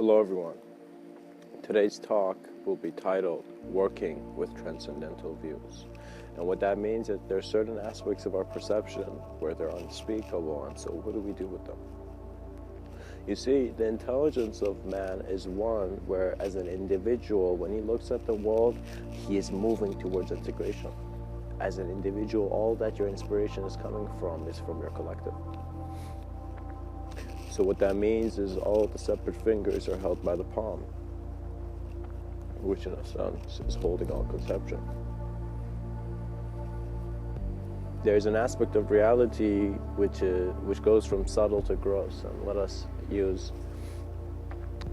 Hello everyone. Today's talk will be titled Working with Transcendental Views. And what that means is there are certain aspects of our perception where they're unspeakable, and so what do we do with them? You see, the intelligence of man is one where as an individual, when he looks at the world, he is moving towards integration. As an individual, all that your inspiration is coming from is from your collective. So what that means is all the separate fingers are held by the palm, which in a sense is holding all conception. There's an aspect of reality which goes from subtle to gross, and let us use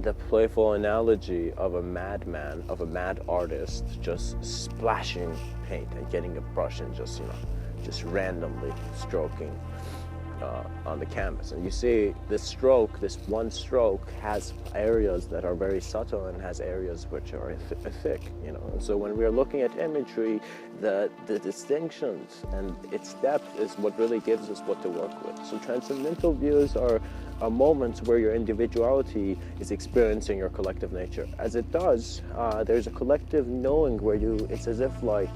the playful analogy of a madman, of a mad artist just splashing paint and getting a brush and just randomly stroking on the canvas. And you see this stroke, this one stroke, has areas that are very subtle and has areas which are thick, And so when we are looking at imagery, the distinctions and its depth is what really gives us what to work with. So transcendental views are moments where your individuality is experiencing your collective nature. As it does, there's a collective knowing where it's as if like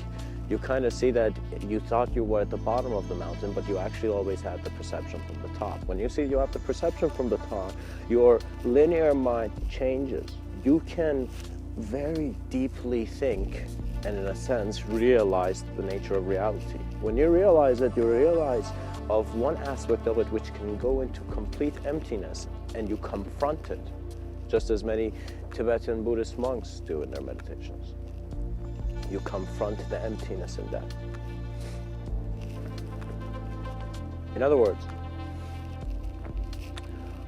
you kind of see that you thought you were at the bottom of the mountain, but you actually always had the perception from the top. When you see you have the perception from the top, your linear mind changes. You can very deeply think and in a sense realize the nature of reality. When you realize it, you realize of one aspect of it which can go into complete emptiness, and you confront it, just as many Tibetan Buddhist monks do in their meditations. You confront the emptiness in that. In other words,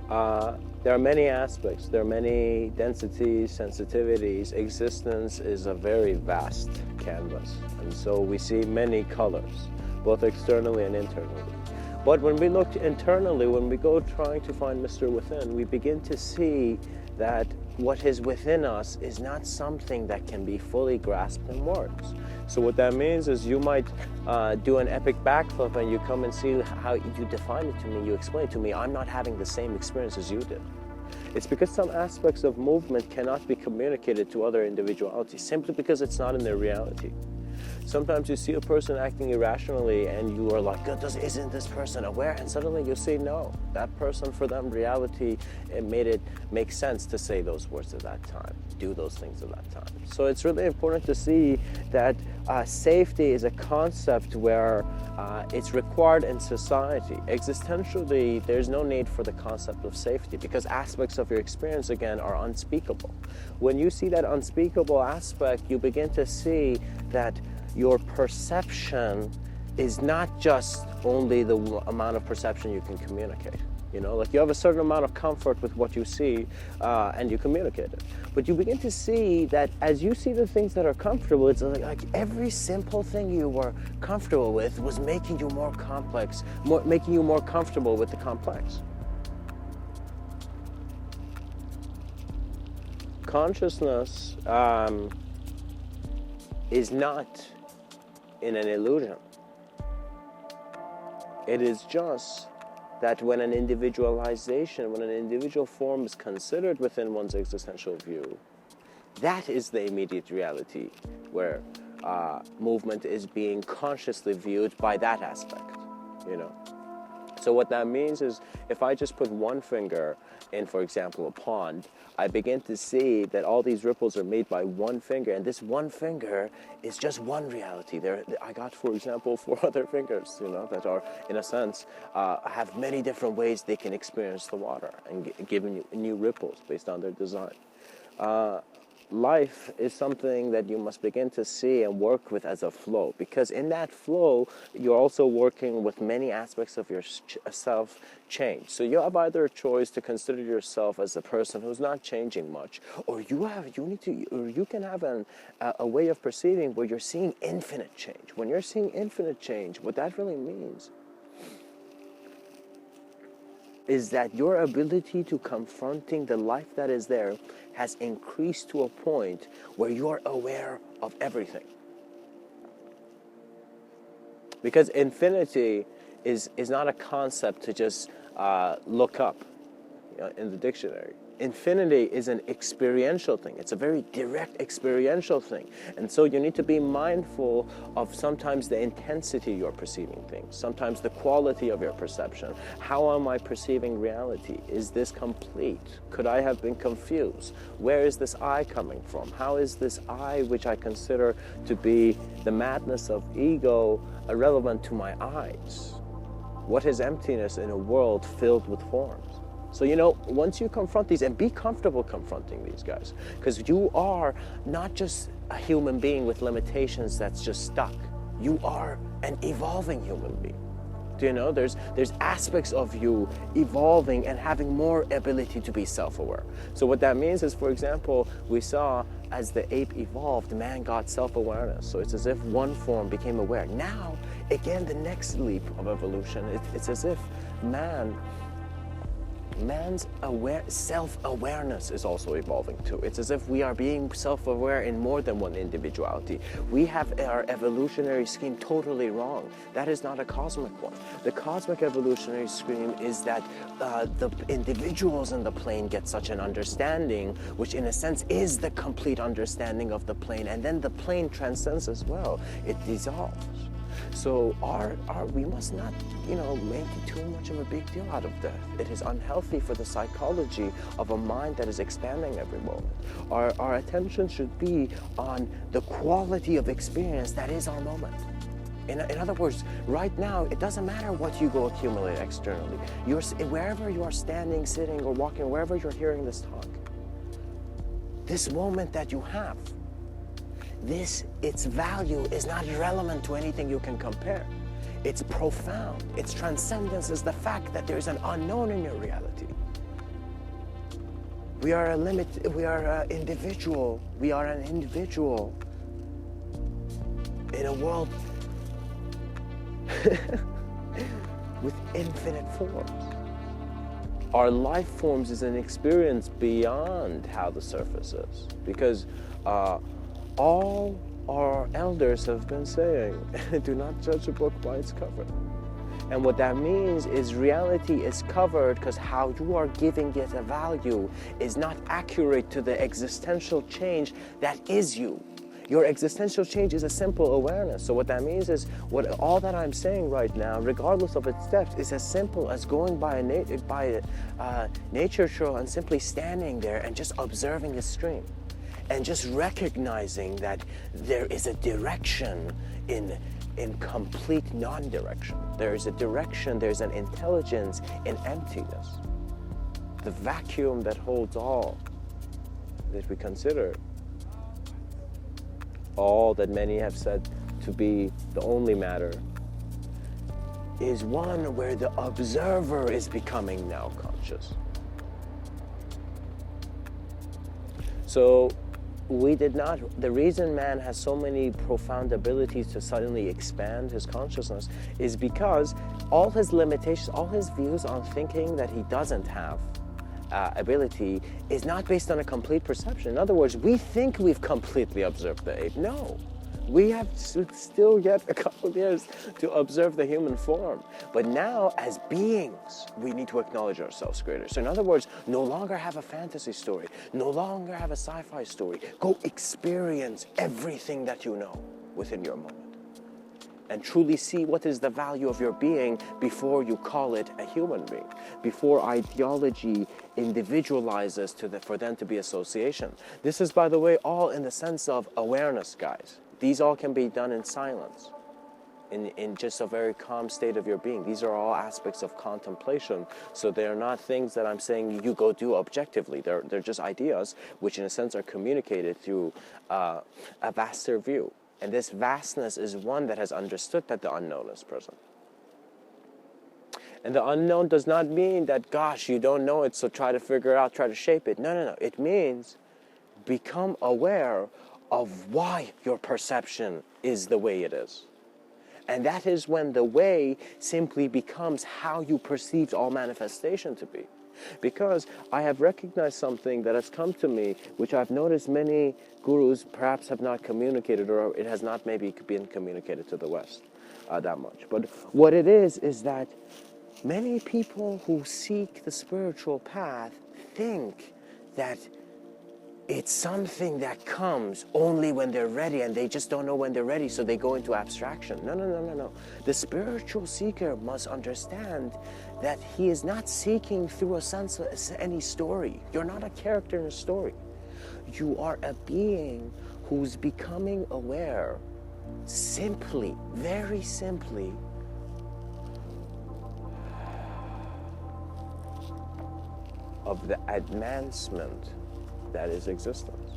there are many aspects, there are many densities, sensitivities. Existence is a very vast canvas, and so we see many colors, both externally and internally. But when we look internally, when we go trying to find Mr. Within, we begin to see that what is within us is not something that can be fully grasped in words. So what that means is you might do an epic backflip and you come and see how you define it to me, you explain it to me, I'm not having the same experience as you did. It's because some aspects of movement cannot be communicated to other individualities simply because it's not in their reality. Sometimes you see a person acting irrationally and you are like, isn't this person aware? And suddenly you say, no, that person, for them, reality, it made it make sense to say those words at that time, do those things at that time. So it's really important to see that safety is a concept where it's required in society. Existentially, there's no need for the concept of safety because aspects of your experience, again, are unspeakable. When you see that unspeakable aspect, you begin to see that your perception is not just only the amount of perception you can communicate. Like you have a certain amount of comfort with what you see and you communicate it. But you begin to see that as you see the things that are comfortable, it's like every simple thing you were comfortable with was making you more complex, making you more comfortable with the complex. Consciousness is not in an illusion. It is just that when an individualization, when an individual form is considered within one's existential view, that is the immediate reality where movement is being consciously viewed by that aspect, So what that means is if I just put one finger in, for example, a pond, I begin to see that all these ripples are made by one finger, and this one finger is just one reality. I got, for example, 4 other fingers, that are, in a sense, have many different ways they can experience the water and giving you new ripples based on their design. Life is something that you must begin to see and work with as a flow, because in that flow, you're also working with many aspects of your self change. So you have either a choice to consider yourself as a person who's not changing much, or you can have a way of perceiving where you're seeing infinite change. When you're seeing infinite change, what that really means is that your ability to confronting the life that is there has increased to a point where you're aware of everything. Because infinity is not a concept to just look up in the dictionary. Infinity is an experiential thing. It's a very direct experiential thing. And so you need to be mindful of sometimes the intensity you're perceiving things, sometimes the quality of your perception. How am I perceiving reality? Is this complete? Could I have been confused? Where is this I coming from? How is this I, which I consider to be the madness of ego, irrelevant to my eyes? What is emptiness in a world filled with forms? So, you know, once you confront these, and be comfortable confronting these guys, because you are not just a human being with limitations that's just stuck. You are an evolving human being. Do you know? There's aspects of you evolving and having more ability to be self-aware. So what that means is, for example, we saw as the ape evolved, man got self-awareness. So it's as if one form became aware. Now, again, the next leap of evolution, it's as if man's self-awareness is also evolving too. It's as if we are being self-aware in more than one individuality. We have our evolutionary scheme totally wrong. That is not a cosmic one. The cosmic evolutionary scheme is that the individuals in the plane get such an understanding, which in a sense is the complete understanding of the plane, and then the plane transcends as well. It dissolves. So we must not, you know, make too much of a big deal out of death. It is unhealthy for the psychology of a mind that is expanding every moment. Our attention should be on the quality of experience that is our moment. In other words, right now, it doesn't matter what you go accumulate externally. Wherever you are standing, sitting, or walking, wherever you're hearing this talk, this moment that you have, its value is not relevant to anything you can compare. It's profound. Its transcendence is the fact that there is an unknown in your reality. We are an individual. We are an individual in a world with infinite forms. Our life forms is an experience beyond how the surface is, because all our elders have been saying, do not judge a book by its cover. And what that means is reality is covered because how you are giving it a value is not accurate to the existential change that is you. Your existential change is a simple awareness. So what that means is, all that I'm saying right now, regardless of its depth, is as simple as going by a nature trail and simply standing there and just observing the stream. And just recognizing that there is a direction in complete non-direction. There is a direction, there's an intelligence in emptiness. The vacuum that holds all that we consider, all that many have said to be the only matter, is one where the observer is becoming now conscious. So, the reason man has so many profound abilities to suddenly expand his consciousness is because all his limitations, all his views on thinking that he doesn't have ability is not based on a complete perception. In other words, we think we've completely observed the ape. No. We have still yet a couple of years to observe the human form. But now, as beings, we need to acknowledge ourselves greater. So in other words, no longer have a fantasy story, no longer have a sci-fi story. Go experience everything that you know within your moment. And truly see what is the value of your being before you call it a human being, before ideology individualizes for them to be association. This is, by the way, all in the sense of awareness, guys. These all can be done in silence, in just a very calm state of your being. These are all aspects of contemplation. So they're not things that I'm saying you go do objectively. They're just ideas which in a sense are communicated through a vaster view. And this vastness is one that has understood that the unknown is present. And the unknown does not mean that, gosh, you don't know it, so try to figure it out, try to shape it. No. It means become aware of why your perception is the way it is. And that is when the way simply becomes how you perceived all manifestation to be. Because I have recognized something that has come to me, which I've noticed many gurus perhaps have not communicated, or it has not maybe been communicated to the West that much. But what it is that many people who seek the spiritual path think that it's something that comes only when they're ready, and they just don't know when they're ready, so they go into abstraction. No, no, no, no, no. The spiritual seeker must understand that he is not seeking through a sense of any story. You're not a character in a story. You are a being who's becoming aware simply, very simply, of the advancement that is existence.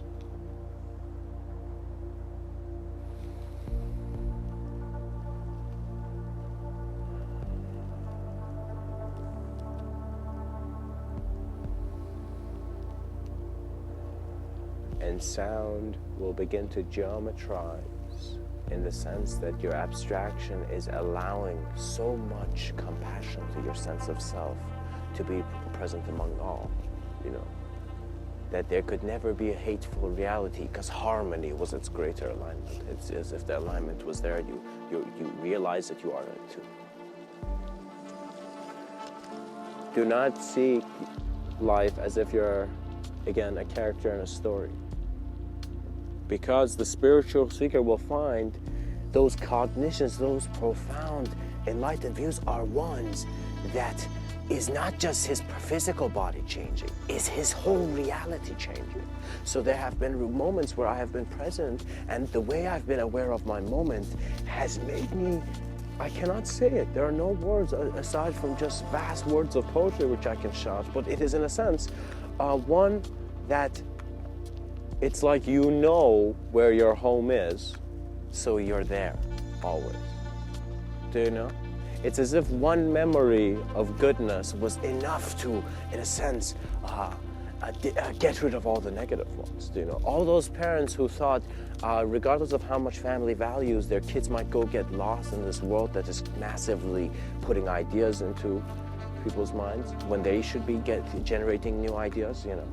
And sound will begin to geometrize in the sense that your abstraction is allowing so much compassion to your sense of self to be present among all, you know, that there could never be a hateful reality because harmony was its greater alignment. It's as if the alignment was there, you realize that you are it too. Do not seek life as if you're, again, a character in a story. Because the spiritual seeker will find those cognitions, those profound enlightened views are ones that is not just his physical body changing, is his whole reality changing. So there have been moments where I have been present, and the way I've been aware of my moment has made me, I cannot say it. There are no words aside from just vast words of poetry which I can shout, but it is in a sense one that it's like you know where your home is, so you're there always. Do you know? It's as if one memory of goodness was enough to, in a sense, get rid of all the negative ones. Do you know? All those parents who thought, regardless of how much family values, their kids might go get lost in this world that is massively putting ideas into people's minds when they should be generating new ideas, you know.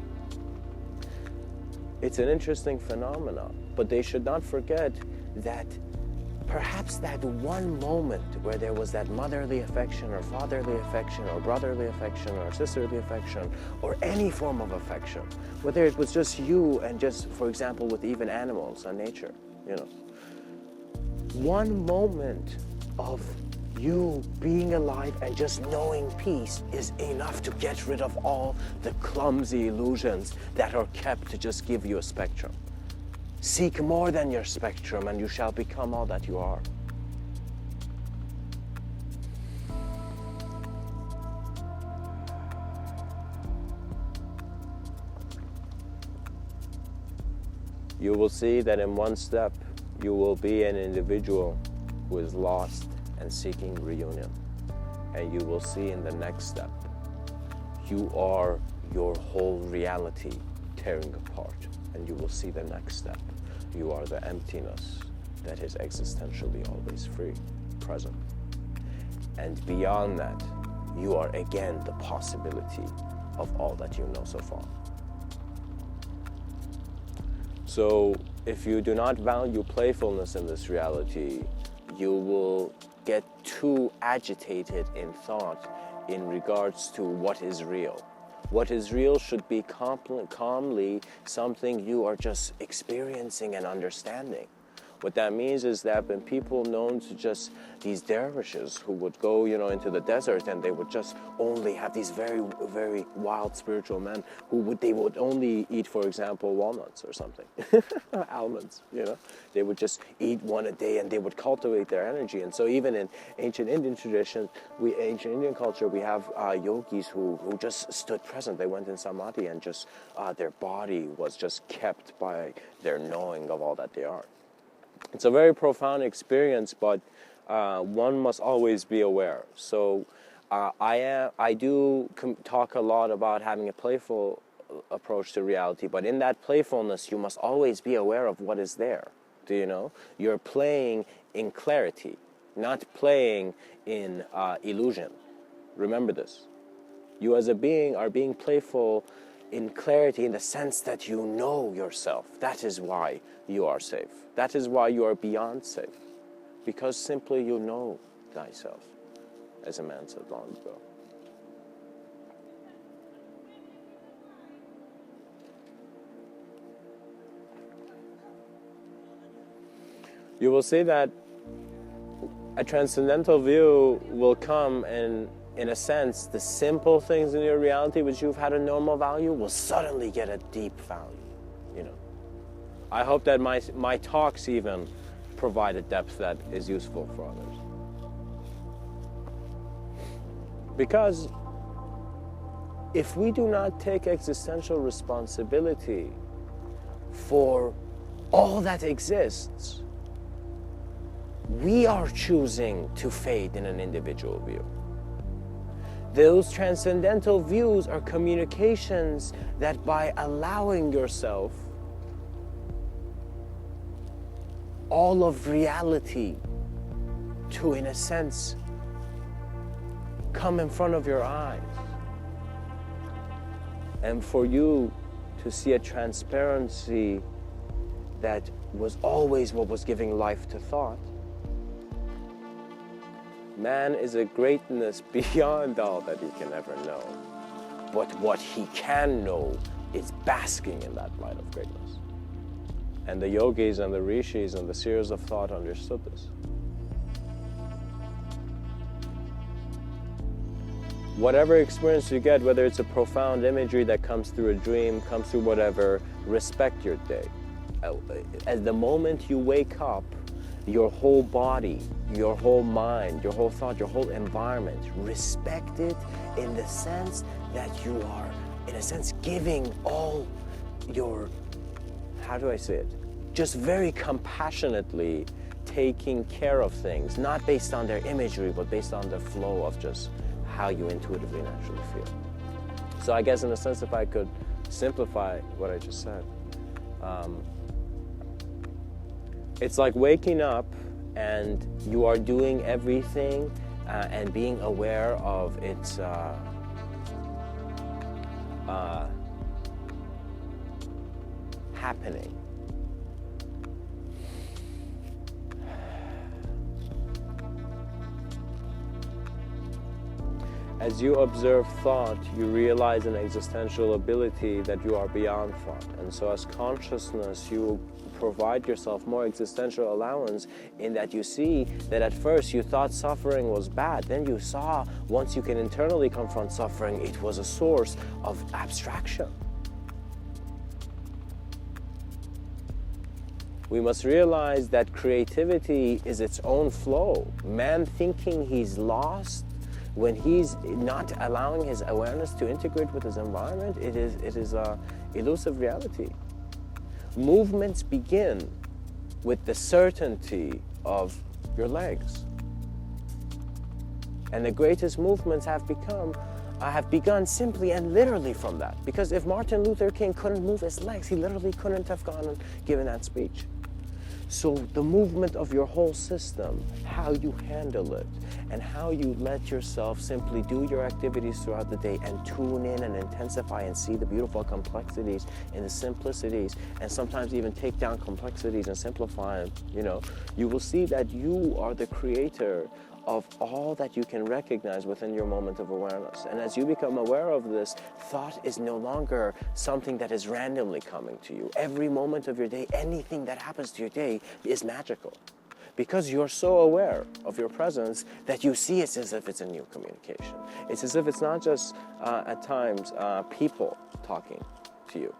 It's an interesting phenomenon, but they should not forget that perhaps that one moment where there was that motherly affection or fatherly affection or brotherly affection or sisterly affection or any form of affection, whether it was just you and just, for example, with even animals and nature, you know. One moment of you being alive and just knowing peace is enough to get rid of all the clumsy illusions that are kept to just give you a spectrum. Seek more than your spectrum and you shall become all that you are. You will see that in one step you will be an individual who is lost and seeking reunion. And you will see in the next step, you are your whole reality tearing apart. And you will see the next step. You are the emptiness that is existentially always free, present. And beyond that, you are again the possibility of all that you know so far. So if you do not value playfulness in this reality, you will get too agitated in thought in regards to what is real. What is real should be calmly something you are just experiencing and understanding. What that means is there have been people known to just, these dervishes who would go, you know, into the desert and they would just only have these very, very wild spiritual men they would only eat, for example, walnuts or something, almonds, you know. They would just eat one a day and they would cultivate their energy. And so even in ancient Indian tradition, ancient Indian culture, we have yogis who just stood present. They went in samadhi and just, their body was just kept by their knowing of all that they are. It's a very profound experience, but one must always be aware. So I do talk a lot about having a playful approach to reality, but in that playfulness, you must always be aware of what is there. Do you know? You're playing in clarity, not playing in illusion. Remember this. You as a being are being playful in clarity in the sense that you know yourself. That is why you are safe. That is why you are beyond safe. Because simply you know thyself, as a man said long ago. you will see that a transcendental view will come, and in a sense, the simple things in your reality which you've had a normal value will suddenly get a deep value, you know. I hope that my talks even provide a depth that is useful for others. Because if we do not take existential responsibility for all that exists, we are choosing to fade in an individual view. Those transcendental views are communications that, by allowing yourself all of reality to, in a sense, come in front of your eyes, and for you to see a transparency that was always what was giving life to thought. Man is a greatness beyond all that he can ever know. But what he can know is basking in that light of greatness. And the yogis and the rishis and the seers of thought understood this. Whatever experience you get, whether it's a profound imagery that comes through a dream, comes through whatever, respect your day. At the moment you wake up, your whole body, your whole mind, your whole thought, your whole environment, respect it in the sense that you are, in a sense, giving all your, how do I say it? Just very compassionately taking care of things, not based on their imagery, but based on the flow of just how you intuitively naturally feel. So I guess in a sense, if I could simplify what I just said, it's like waking up and you are doing everything and being aware of its happening. As you observe thought, you realize an existential ability that you are beyond thought. And so as consciousness, you provide yourself more existential allowance in that you see that at first you thought suffering was bad. Then you saw, once you can internally confront suffering, it was a source of abstraction. We must realize that creativity is its own flow. Man thinking he's lost, when he's not allowing his awareness to integrate with his environment, it is a elusive reality. Movements begin with the certainty of your legs. And the greatest movements have begun simply and literally from that. Because if Martin Luther King couldn't move his legs, he literally couldn't have gone and given that speech. So the movement of your whole system, how you handle it, and how you let yourself simply do your activities throughout the day and tune in and intensify and see the beautiful complexities and the simplicities, and sometimes even take down complexities and simplify them, you will see that you are the creator of all that you can recognize within your moment of awareness. And as you become aware of this, thought is no longer something that is randomly coming to you. Every moment of your day, anything that happens to your day is magical. Because you're so aware of your presence that you see it as if it's a new communication. It's as if it's not just, at times, people talking to you.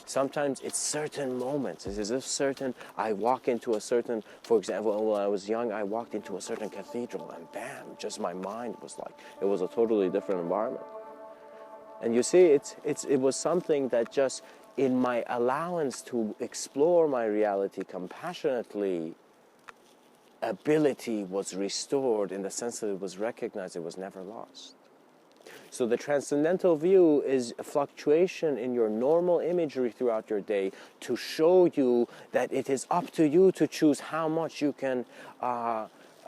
Sometimes it's certain moments. It's as if I walk into a certain, for example, when I was young, I walked into a certain cathedral and bam, just my mind was like, it was a totally different environment. And you see, it was something that just in my allowance to explore my reality compassionately, ability was restored in the sense that it was recognized, it was never lost. So the transcendental view is a fluctuation in your normal imagery throughout your day to show you that it is up to you to choose how much you can,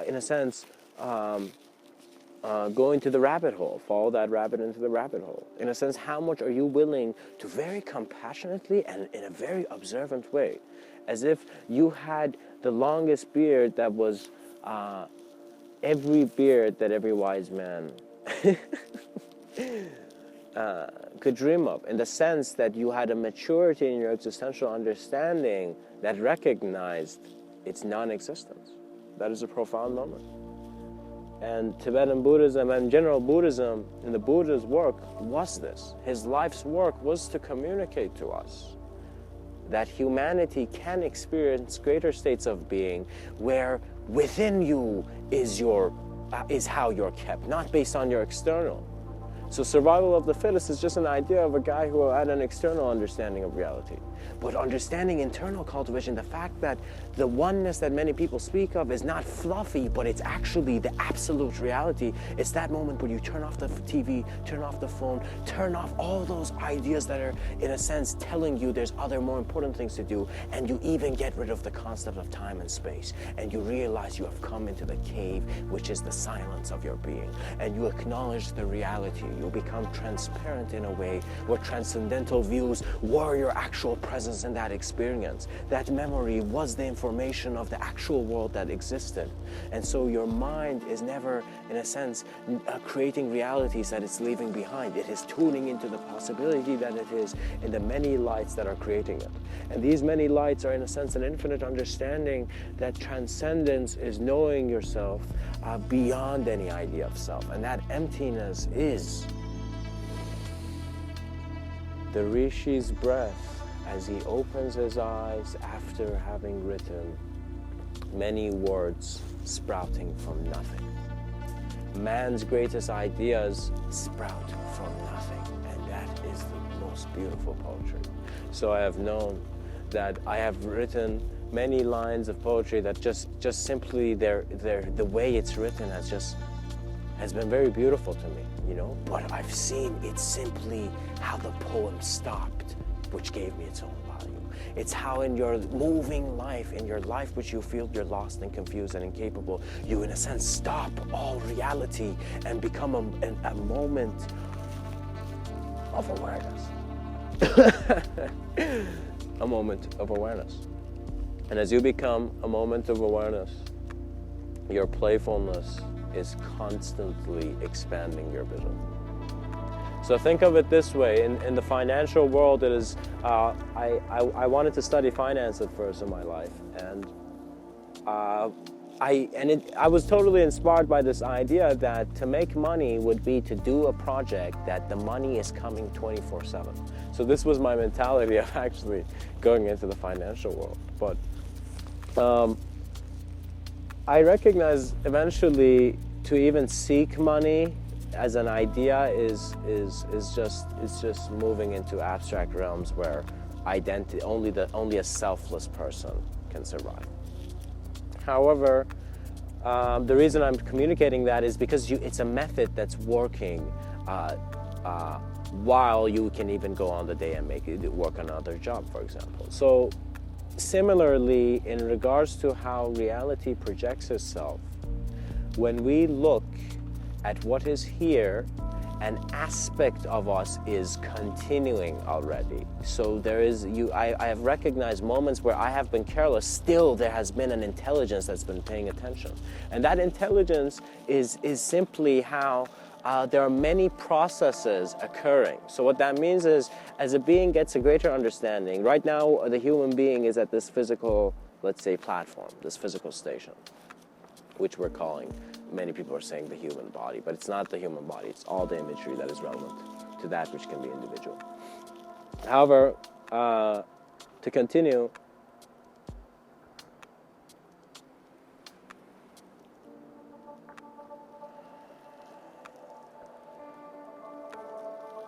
in a sense, go into the rabbit hole, follow that rabbit into the rabbit hole. In a sense, how much are you willing to very compassionately and in a very observant way, as if you had the longest beard that was every beard that every wise man could dream of, in the sense that you had a maturity in your existential understanding that recognized it's non-existence. That is a profound moment. And Tibetan Buddhism and general Buddhism, in the Buddha's work, was this. His life's work was to communicate to us that humanity can experience greater states of being where within you is how you're kept, not based on your external. So survival of the fittest is just an idea of a guy who had an external understanding of reality. But understanding internal cultivation, the fact that the oneness that many people speak of is not fluffy, but it's actually the absolute reality. It's that moment where you turn off the TV, turn off the phone, turn off all those ideas that are, in a sense, telling you there's other more important things to do, and you even get rid of the concept of time and space, and you realize you have come into the cave, which is the silence of your being, and you acknowledge the reality. You become transparent in a way where transcendental views were your actual presence in that experience. That memory was the information of the actual world that existed. And so your mind is never, in a sense, creating realities that it's leaving behind. It is tuning into the possibility that it is in the many lights that are creating it. And these many lights are, in a sense, an infinite understanding that transcendence is knowing yourself beyond any idea of self. And that emptiness is the Rishi's breath as he opens his eyes after having written many words sprouting from nothing. Man's greatest ideas sprout from nothing, and that is the most beautiful poetry. So I have known that I have written many lines of poetry that just simply the way it's written has been very beautiful to me, you know. But I've seen it's simply how the poem stopped, which gave me its own value. It's how in your moving life, in your life which you feel you're lost and confused and incapable, you in a sense stop all reality and become a moment of awareness. A moment of awareness. And as you become a moment of awareness, your playfulness is constantly expanding your vision. So think of it this way, in the financial world, it is, I wanted to study finance at first in my life, and I was totally inspired by this idea that to make money would be to do a project that the money is coming 24/7. So this was my mentality of actually going into the financial world. But I recognize eventually to even seek money as an idea is just moving into abstract realms where only a selfless person can survive. However, the reason I'm communicating that is because it's a method that's working while you can even go on the day and work another job, for example. So similarly, in regards to how reality projects itself, when we look at what is here, an aspect of us is continuing already. So I have recognized moments where I have been careless, still there has been an intelligence that's been paying attention. And that intelligence is simply how there are many processes occurring. So what that means is, as a being gets a greater understanding, right now the human being is at this physical, let's say, platform, this physical station, which we're calling, many people are saying, the human body, but it's not the human body, it's all the imagery that is relevant to that which can be individual. However, to continue,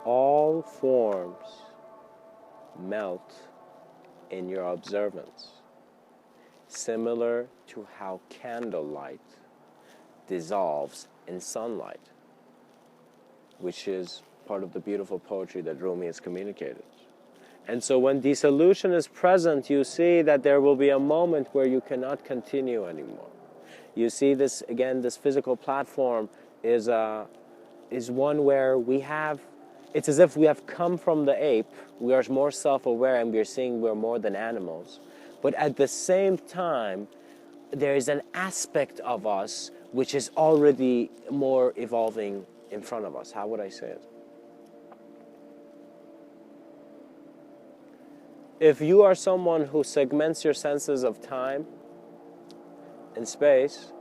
all forms melt in your observance, similar to how candlelight dissolves in sunlight, which is part of the beautiful poetry that Rumi has communicated. And so when dissolution is present, you see that there will be a moment where you cannot continue anymore. You see this, again, this physical platform is one where it's as if we have come from the ape, we are more self-aware and we're seeing we're more than animals. But at the same time, there is an aspect of us which is already more evolving in front of us. How would I say it? If you are someone who segments your senses of time, in space,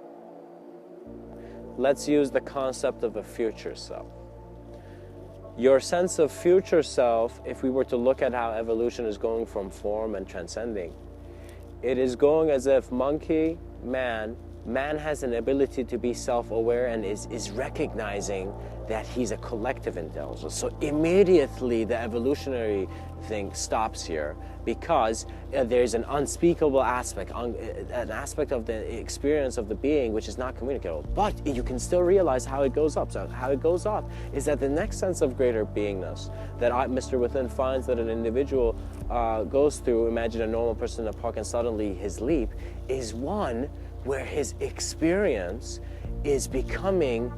let's use the concept of a future self. Your sense of future self, if we were to look at how evolution is going from form and transcending, it is going as if monkey, man has an ability to be self-aware and is recognizing that he's a collective intelligence. So immediately the evolutionary thing stops here, because there's an unspeakable aspect, an aspect of the experience of the being which is not communicable. But you can still realize how it goes up. So how it goes up is that the next sense of greater beingness that Mr. Within finds that an individual goes through, imagine a normal person in a park and suddenly his leap, is one where his experience is becoming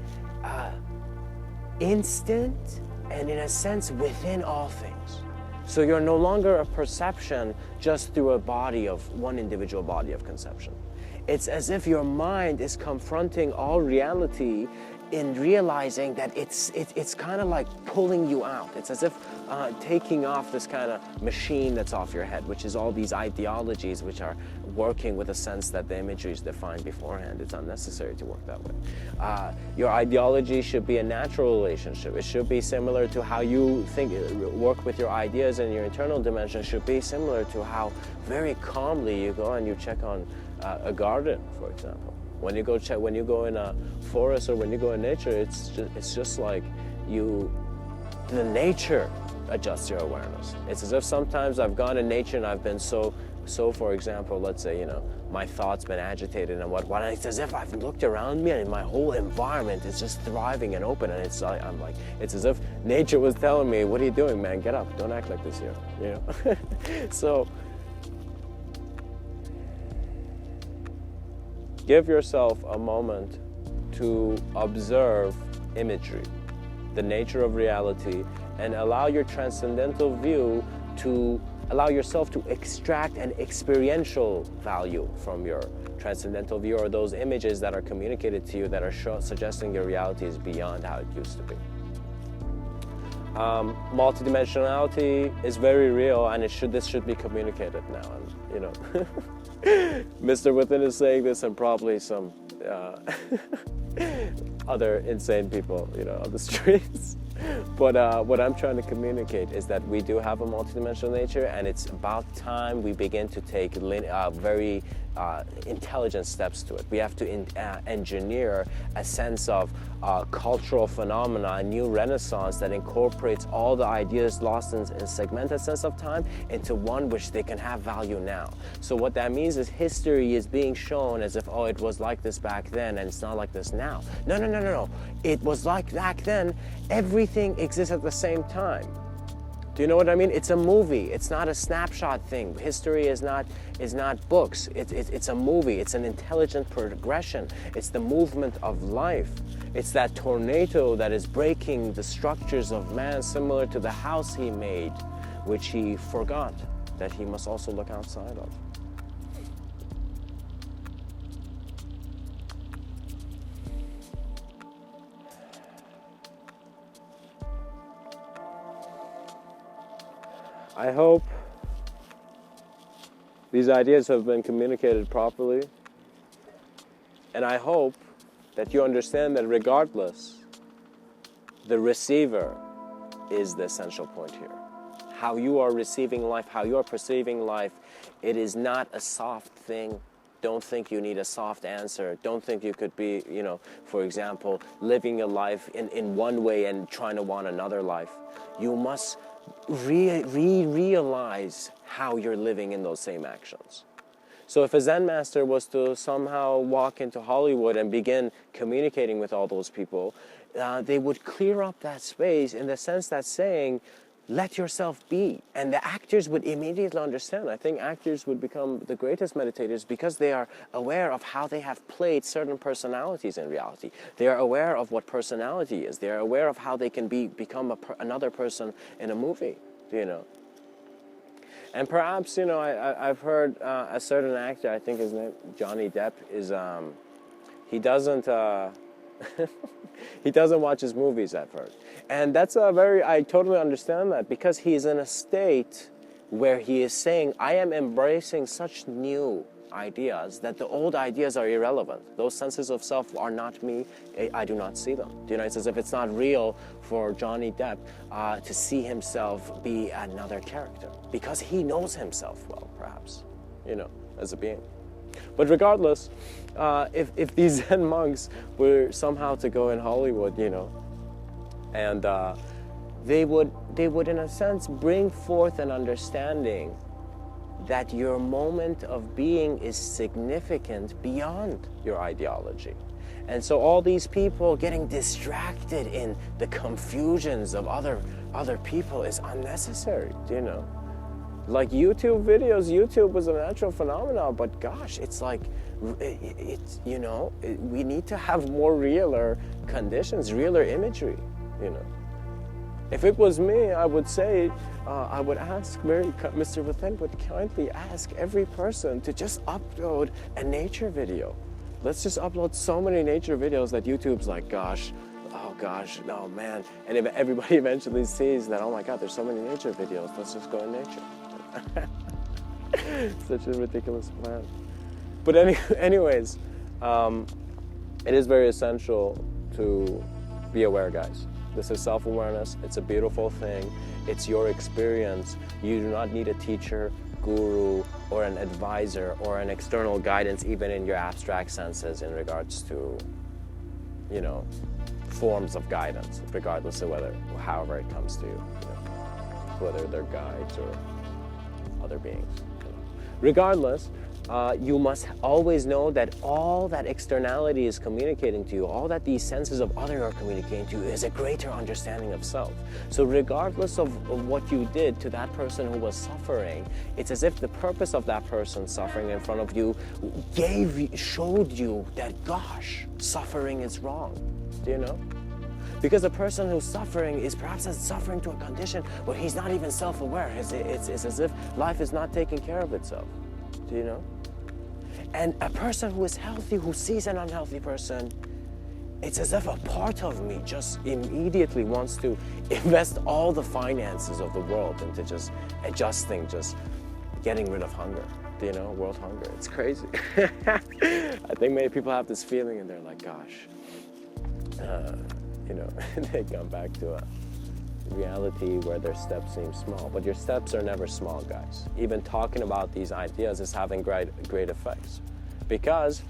instant and in a sense within all things. So you're no longer a perception just through a body of one individual body of conception. It's as if your mind is confronting all reality in realizing that it's kind of like pulling you out. It's as if taking off this kind of machine that's off your head, which is all these ideologies which are working with a sense that the imagery is defined beforehand. It's unnecessary to work that way. Your ideology should be a natural relationship. It should be similar to how you think, work with your ideas, and your internal dimension should be similar to how very calmly you go and you check on a garden, for example. When you go in a forest or when you go in nature, it's just like the nature adjusts your awareness. It's as if sometimes I've gone in nature and I've been so for example, let's say, my thoughts been agitated and what, it's as if I've looked around me and my whole environment is just thriving and open, and it's as if nature was telling me, what are you doing, man? Get up, don't act like this here, So give yourself a moment to observe imagery, the nature of reality, and allow your transcendental view to allow yourself to extract an experiential value from your transcendental view, or those images that are communicated to you that are suggesting your reality is beyond how it used to be. Multidimensionality is very real, and this should be communicated now. And Mr. Within is saying this, and probably some other insane people, on the streets. But what I'm trying to communicate is that we do have a multidimensional nature, and it's about time we begin to take very intelligent steps to it. We have to engineer a sense of cultural phenomena, a new renaissance that incorporates all the ideas lost in segmented sense of time into one which they can have value now. So what that means is history is being shown as if, it was like this back then and it's not like this now. No. It was like back then. Everything exists at the same time. Do you know what I mean? It's a movie. It's not a snapshot thing. History is not books. It's a movie. It's an intelligent progression. It's the movement of life. It's that tornado that is breaking the structures of man, similar to the house he made, which he forgot that he must also look outside of. I hope these ideas have been communicated properly, and I hope that you understand that regardless, the receiver is the essential point here. How you are receiving life, how you are perceiving life, it is not a soft thing. Don't think you need a soft answer. Don't think you could be, for example, living a life in one way and trying to want another life. You must realize how you're living in those same actions. So if a Zen master was to somehow walk into Hollywood and begin communicating with all those people, they would clear up that space in the sense that saying, let yourself be. And the actors would immediately understand. I think actors would become the greatest meditators because they are aware of how they have played certain personalities in reality. They are aware of what personality is. They are aware of how they can become another person in a movie, And perhaps, I've heard a certain actor, I think his name, Johnny Depp, is, he doesn't watch his movies, I've heard. And that's I totally understand that, because he's in a state where he is saying, I am embracing such new ideas, that the old ideas are irrelevant. Those senses of self are not me. I do not see them. You know, it's as if it's not real for Johnny Depp to see himself be another character, because he knows himself well, perhaps, you know, as a being. But regardless, if these Zen monks were somehow to go in Hollywood, you know, and they would in a sense bring forth an understanding that your moment of being is significant beyond your ideology. And so all these people getting distracted in the confusions of other people is unnecessary, you know. Like YouTube videos, YouTube was a natural phenomenon, but gosh, it's like, it's, you know, we need to have more realer conditions, realer imagery, you know. If it was me, I would say, I would ask Mr. Within would kindly ask every person to just upload a nature video. Let's just upload so many nature videos that YouTube's like, gosh, oh man. And if everybody eventually sees that, oh my God, there's so many nature videos, let's just go in nature. Such a ridiculous plan. But anyways, it is very essential to be aware, guys. This is self-awareness. It's a beautiful thing. It's your experience. You do not need a teacher, guru, or an advisor, or an external guidance, even in your abstract senses in regards to, you know, forms of guidance, regardless of however it comes to you, you know, whether they're guides or other beings. You know. Regardless, you must always know that all that externality is communicating to you, all that these senses of other are communicating to you, is a greater understanding of self. So regardless of what you did to that person who was suffering, it's as if the purpose of that person suffering in front of you showed you that, gosh, suffering is wrong. Do you know? Because a person who's suffering is perhaps suffering to a condition where he's not even self-aware. It's as if life is not taking care of itself. Do you know? And a person who is healthy, who sees an unhealthy person, it's as if a part of me just immediately wants to invest all the finances of the world into just adjusting, just getting rid of hunger. Do you know? World hunger. It's crazy. I think many people have this feeling and they're like, gosh, you know, they come back to a reality where their steps seem small. But your steps are never small, guys. Even talking about these ideas is having great effects. Because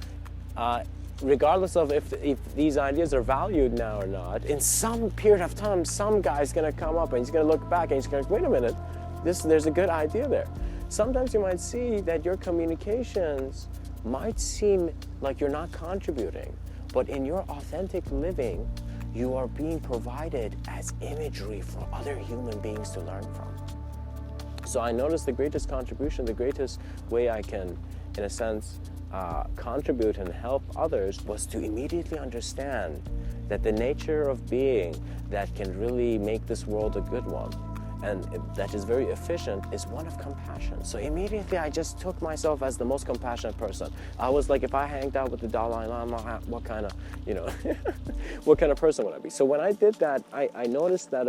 regardless of if these ideas are valued now or not, in some period of time, some guy's gonna come up and he's gonna look back and he's gonna, wait a minute, there's a good idea there. Sometimes you might see that your communications might seem like you're not contributing, but in your authentic living, you are being provided as imagery for other human beings to learn from. So I noticed the greatest contribution, the greatest way I can, in a sense, contribute and help others was to immediately understand that the nature of being that can really make this world a good one and that is very efficient is one of compassion. So immediately I just took myself as the most compassionate person. I was like, if I hanged out with the Dalai Lama, what kind of, you know, what kind of person would I be? So when I did that, I noticed that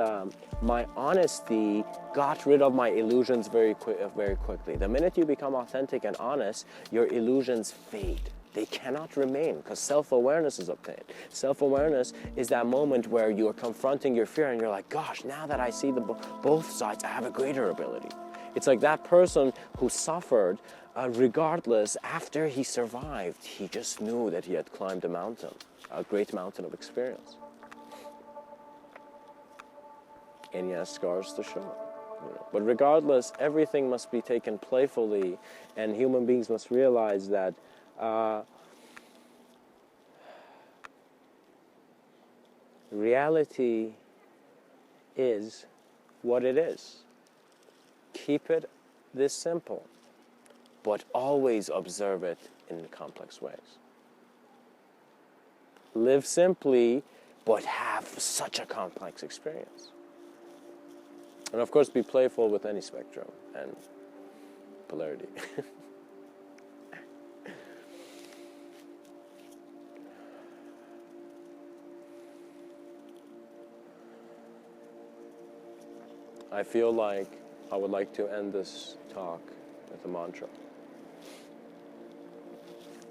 my honesty got rid of my illusions very quickly. The minute you become authentic and honest, your illusions fade. They cannot remain because self-awareness is obtained. Self-awareness is that moment where you are confronting your fear and you're like, gosh, now that I see both sides, I have a greater ability. It's like that person who suffered, regardless, after he survived, he just knew that he had climbed a mountain, a great mountain of experience. And he has scars to show. You know. But regardless, everything must be taken playfully, and human beings must realize that reality is what it is. Keep it this simple, but always observe it in complex ways. Live simply, but have such a complex experience. And of course, be playful with any spectrum and polarity. I feel like I would like to end this talk with a mantra.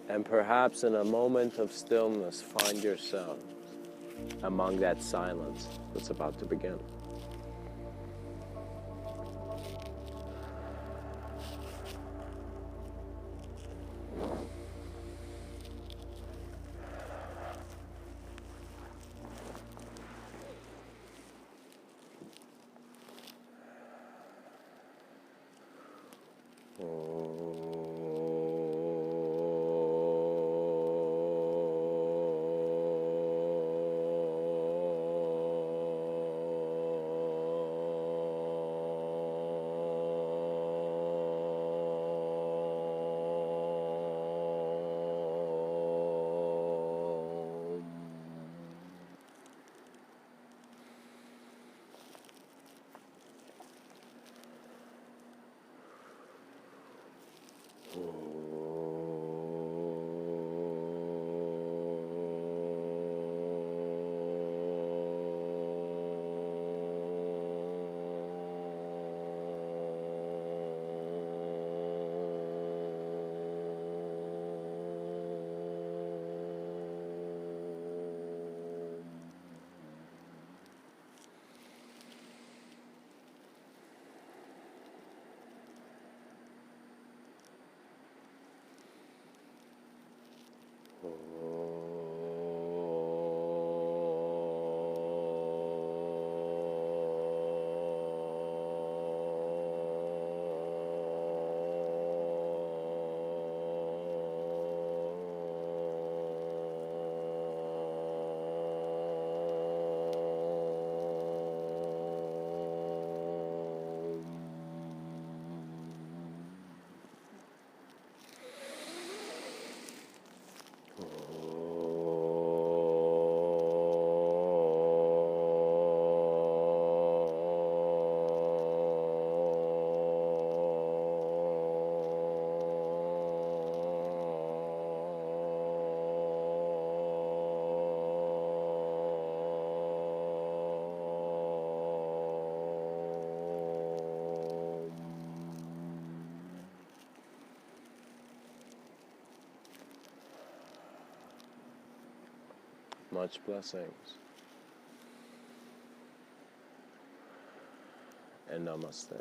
And perhaps in a moment of stillness, find yourself among that silence that's about to begin. Much blessings. And namaste.